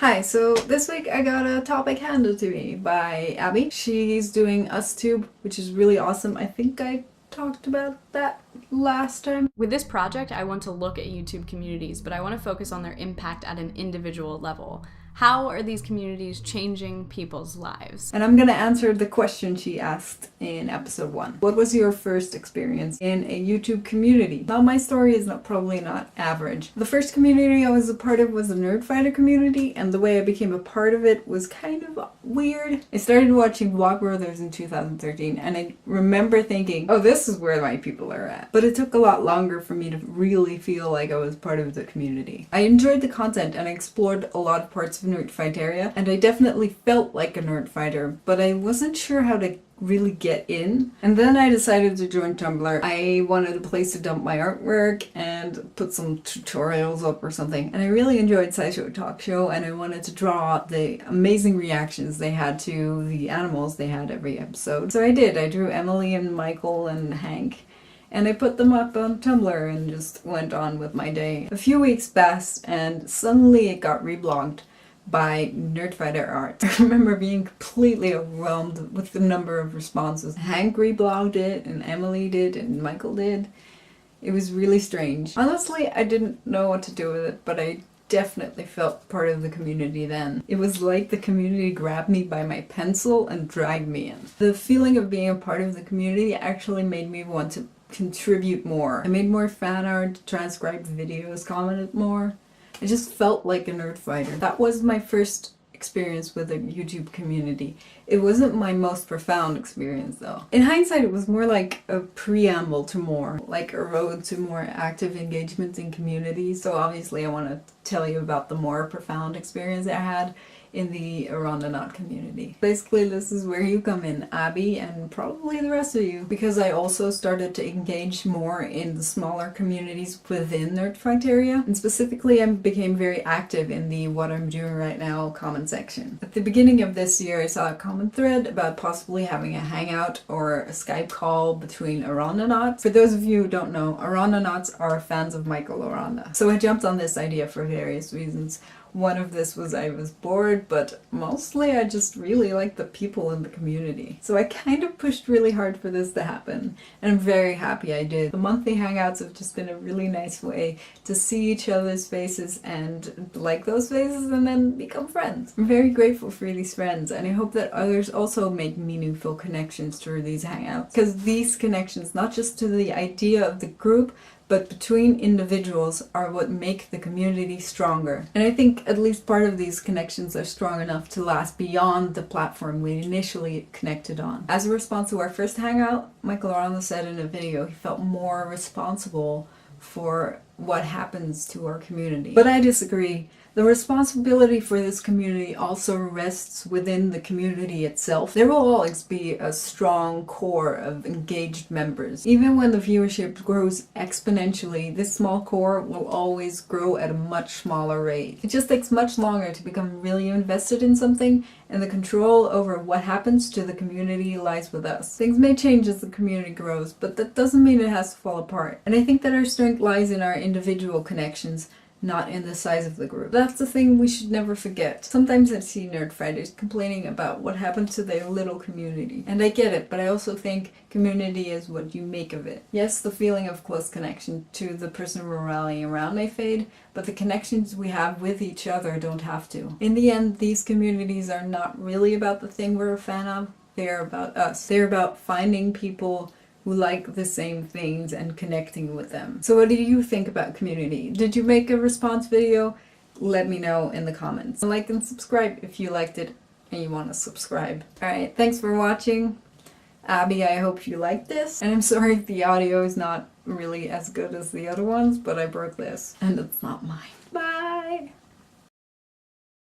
Hi, so this week I got a topic handed to me by Abby. She's doing UsTube, which is really awesome. I think I talked about that last time. With this project, I want to look at YouTube communities, but I want to focus on their impact at an individual level. How are these communities changing people's lives? And I'm gonna answer the question she asked in episode 1. What was your first experience in a YouTube community? Now, my story is probably not average. The first community I was a part of was the Nerdfighter community, and the way I became a part of it was kind of weird. I started watching Vlogbrothers in 2013, and I remember thinking, oh, this is where my people are at. But it took a lot longer for me to really feel like I was part of the community. I enjoyed the content and I explored a lot of parts of Nerdfighter, and I definitely felt like a Nerdfighter, but I wasn't sure how to really get in. And then I decided to join Tumblr. I wanted a place to dump my artwork and put some tutorials up or something. And I really enjoyed SciShow Talk Show, and I wanted to draw the amazing reactions they had to the animals they had every episode. So I did. I drew Emily and Michael and Hank, and I put them up on Tumblr and just went on with my day. A few weeks passed and suddenly it got reblogged by Nerdfighter art. I remember being completely overwhelmed with the number of responses. Hank reblogged it, and Emily did, and Michael did. It was really strange. Honestly, I didn't know what to do with it, but I definitely felt part of the community then. It was like the community grabbed me by my pencil and dragged me in. The feeling of being a part of the community actually made me want to contribute more. I made more fan art, transcribed videos, commented more. I just felt like a Nerdfighter. That was my first experience with a YouTube community. It wasn't my most profound experience though. In hindsight, it was more like a preamble to more, like a road to more active engagement in communities. So obviously I want to tell you about the more profound experience I had in the Arondonaut community. Basically, this is where you come in, Abby, and probably the rest of you, because I also started to engage more in the smaller communities within Nerdfighter, and specifically I became very active in the What I'm Doing Right Now comment section. At the beginning of this year, I saw a comment thread about possibly having a hangout or a Skype call between Arondonauts. For those of you who don't know, Arondonauts are fans of Michael Aranda. So I jumped on this idea for various reasons. One of this was I was bored, but mostly I just really like the people in the community. So I kind of pushed really hard for this to happen, and I'm very happy I did. The monthly hangouts have just been a really nice way to see each other's faces and like those faces and then become friends. I'm very grateful for these friends, and I hope that others also make meaningful connections through these hangouts. Because these connections, not just to the idea of the group, but between individuals, are what make the community stronger. And I think at least part of these connections are strong enough to last beyond the platform we initially connected on. As a response to our first hangout, Michael Aranda said in a video he felt more responsible for what happens to our community. But I disagree. The responsibility for this community also rests within the community itself. There will always be a strong core of engaged members. Even when the viewership grows exponentially, this small core will always grow at a much smaller rate. It just takes much longer to become really invested in something, and the control over what happens to the community lies with us. Things may change as the community grows, but that doesn't mean it has to fall apart. And I think that our strength lies in our individual connections, not in the size of the group. That's the thing we should never forget. Sometimes I see Nerdfighters complaining about what happened to their little community. And I get it, but I also think community is what you make of it. Yes, the feeling of close connection to the person we're rallying around may fade, but the connections we have with each other don't have to. In the end, these communities are not really about the thing we're a fan of. They're about us. They're about finding people who like the same things and connecting with them. So what do you think about community? Did you make a response video? Let me know in the comments. Like and subscribe if you liked it and you want to subscribe. Alright, thanks for watching. Abby, I hope you liked this. And I'm sorry if the audio is not really as good as the other ones, but I broke this and it's not mine.